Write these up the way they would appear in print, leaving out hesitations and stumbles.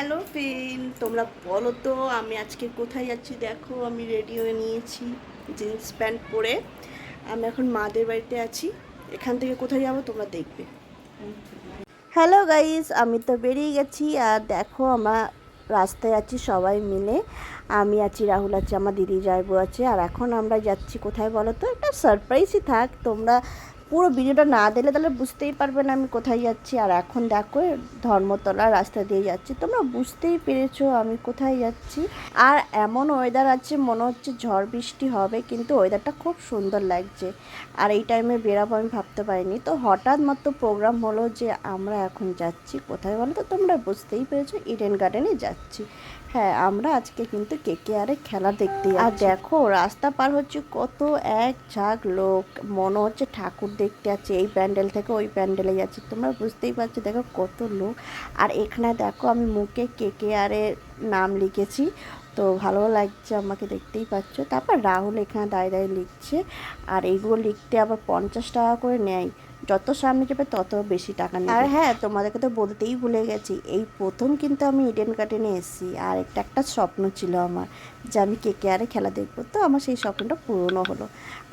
Hello friend, তোমরা বলো তো আমি আজকে কোথায় যাচ্ছি। দেখো আমি রেডি হয়ে নিয়েছি, জিন্স প্যান্ট পরে আমি এখন মাদের বাড়িতে আছি। এখান থেকে কোথায় যাব তোমরা দেখবে। হ্যালো গাইস, আমি তো বেরিয়ে গেছি আর দেখো আমরা রাস্তায় আছি সবাই মিলে। আমি আছি, রাহুল আছে, আমার দিদি জায়বু আছে। আর এখন আমরা যাচ্ছি কোথায় বলো তো, একটা সারপ্রাইজই থাক। তোমরা পুরো ভিডিওটা না দিলে তাহলে বুঝতেই পারবে না আমি কোথায় যাচ্ছি। আর এখন দেখো ধর্মতলা রাস্তা দিয়ে যাচ্ছি, তোমরা বুঝতেই পেরেছো আমি কোথায় যাচ্ছি। আর এমন ওয়েদার আছে মনে হচ্ছে ঝড় বৃষ্টি হবে, কিন্তু ওয়েদারটা খুব সুন্দর লাগছে। আর এই টাইমে বেরাবো আমি ভাবতে পারিনি। তো হঠাৎ মাত্র প্রোগ্রাম হলো যে আমরা এখন যাচ্ছি কোথায় বলো তো, তোমরা বুঝতেই পেরেছো ইডেন গার্ডেনে যাচ্ছি। হ্যাঁ, আমরা আজকে কিন্তু কেকেআরে খেলা দেখতে যাচ্ছি। আর দেখো রাস্তা পার হচ্ছে কত এক ঝাঁক লোক, মনে হচ্ছে ঠাকুর দেখতে আছে। এই প্যান্ডেল থেকে ওই প্যান্ডেলে যাচ্ছে, তোমরা বুঝতেই পারছো দেখো কত লোক। আর এখানে দেখো আমি মুখে কেকেআরের নাম লিখেছি, তো ভালো লাগছে আমাকে, দেখতেই পাচ্ছ। তারপর রাহুল এখানে দাঁড়িয়ে দাঁড়িয়ে লিখছে। আর এইগুলো লিখতে আবার 50 টাকা করে নেয়, যত সামনে যাবে তত বেশি টাকা নেবে। আর হ্যাঁ, তোমাদেরকে তো বলতেই ভুলে গেছি, এই প্রথম কিন্তু আমি ইডেন গার্ডেনে এসেছি। আর একটা স্বপ্ন ছিল আমার যে আমি কেকেআরে খেলা দেখবো, তো আমার সেই স্বপ্নটা পূরণও হলো।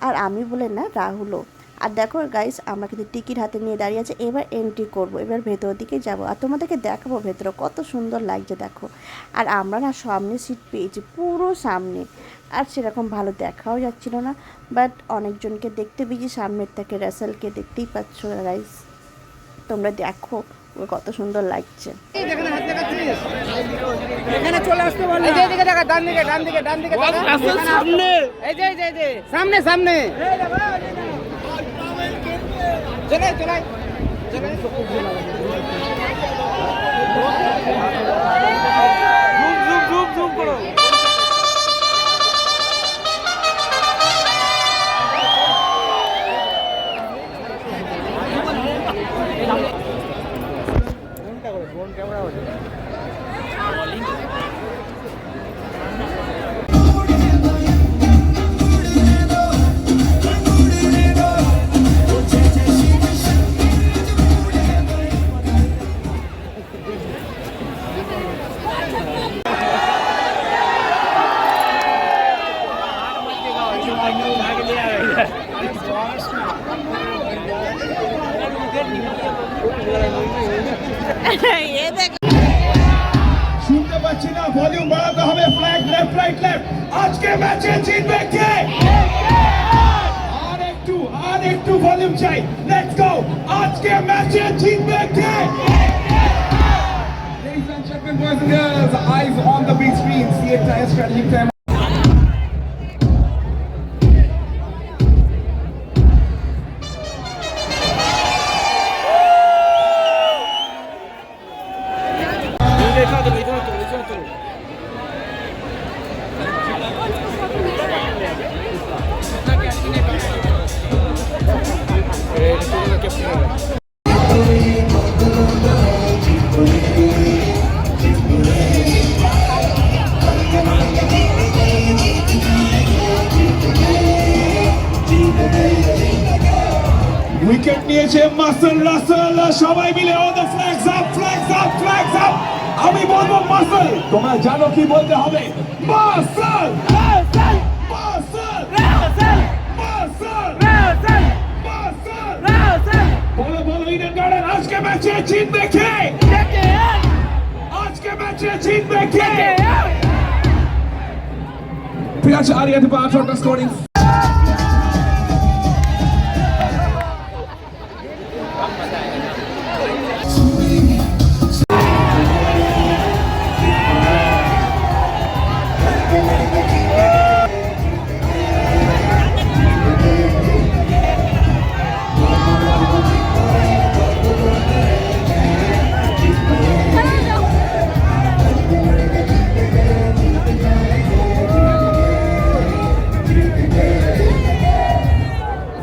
আর আমি বলে না, রাহুলও। আর দেখো গাইস, আমরা কিন্তু টিকিট হাতে নিয়ে দাঁড়িয়ে আছে, এবার এন্ট্রি করব, এবার ভেতরের দিকে যাব আর তোমাদেরকে দেখাবো ভেতরে কত সুন্দর লাগছে দেখো। আর আমরা না সামনে সিট পেয়েছি, পুরো সামনে। আর সেরকম ভালো দেখাও যাচ্ছিল না, বাট অনেকজনকে দেখতে পেয়েছি সামনের থেকে। রাসেলকে দেখতেই পাচ্ছ গাইস, তোমরা দেখো ওর কত সুন্দর লাগছে। এখানে চলে আসতে বল, এই যে এদিকে দেখা, ডান দিকে ডান দিকে ডান দিকে সামনে, এই যে সামনে সামনে চলে চলে চলে জুম জুম করো। ফোন ক্যামেরা হচ্ছে শুনতে পাচ্ছি না, ভলিউম বাড়াতে হবে। Flag left right left. আজকে ম্যাচে জিতবে কে? আর একটু ভলিউম চাই। Let's go. আজকে ম্যাচে জিতবে কে? Ladies and gentlemen, boys and girls, eyes on the big screen. See it tire strategy time. Wicket নিয়েছে মাসল রাসেল, সবাই মিলে all the flags up, flags up, flags up. আমি বলবো মাসল, তোমরা জানো কি বলতে হবে? Muscle Russell, muscle Russell, muscle Russell, muscle Russell. বলো বলো ইডেন গার্ডেন আজকে ম্যাচে জিতবে কে? আজকে ম্যাচে জিতবে কে? Piace aria di Patro scoring.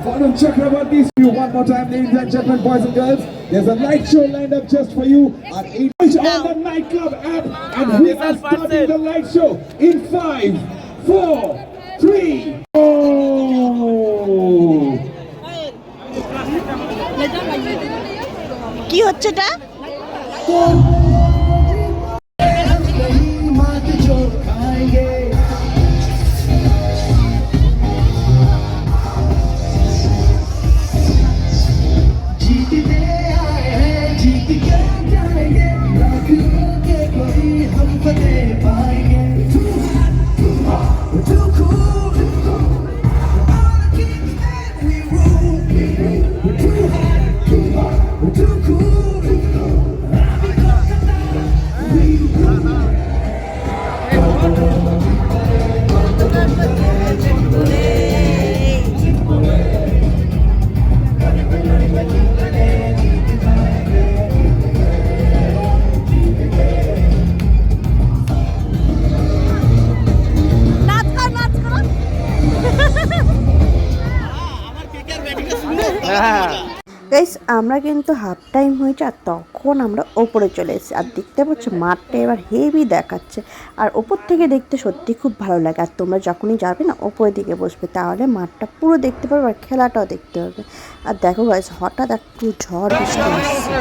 Varun Chakravarti, see you one more time, ladies and gentlemen, boys and girls. There's a light show lined up just for you at 8 on the nightclub app, and we are starting the light show in 5, 4, 3. Oh! কি হচ্ছে এটা? Guys আমরা কিন্তু half time হয়েছে আর তখন আমরা ওপরে চলে এসেছি আর দেখতে পাচ্ছ মাঠটা এবার হেভি দেখাচ্ছে আর ওপর থেকে দেখতে সত্যি খুব ভালো লাগে আর তোমরা যখনই যাবে না ওপরের দিকে বসবে তাহলে মাঠটা পুরো দেখতে পারবে আর খেলাটাও দেখতে পারবে। আর দেখো গাইস হঠাৎ একটু ঝড় বৃষ্টি আসছে।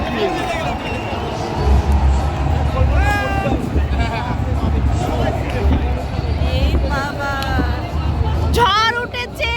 ঝড় উঠেছে।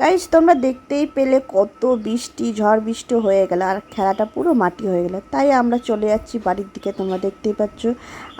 গাইস তোমরা দেখতেই পেলে কত বৃষ্টি ঝড় বৃষ্টি হয়ে গেল আর খেলাটা পুরো মাটি হয়ে গেল। তাই আমরা চলে যাচ্ছি বাড়ির দিকে, তোমরা দেখতেই পাচ্ছ।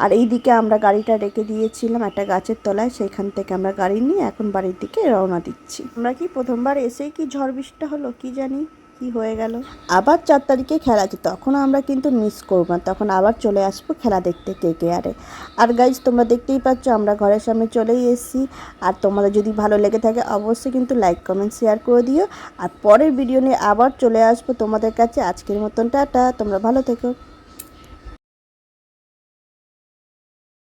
আর এই দিকে আমরা গাড়িটা রেখে দিয়েছিলাম একটা গাছের তলায়, সেইখান থেকে আমরা গাড়ি নিয়ে এখন বাড়ির দিকে রওনা দিচ্ছি। আমরা কি প্রথমবার এসেই কি ঝড় বৃষ্টিটা হলো কি জানি কি হয়ে গেল। আবার 4 তারিখে খেলা আছে, তখন আমরা কিন্তু মিস করবো না, তখন আবার চলে আসবো খেলা দেখতে KKR-এ। আর গাইজ তোমরা দেখতেই পাচ্ছ আমরা ঘরের সামনে চলেই এসেছি। আর তোমাদের যদি ভালো লেগে থাকে অবশ্যই কিন্তু লাইক কমেন্ট শেয়ার করে দিও। আর পরের ভিডিও নিয়ে আবার চলে আসবো তোমাদের কাছে। আজকের মতন টাটা, তোমরা ভালো থেকো।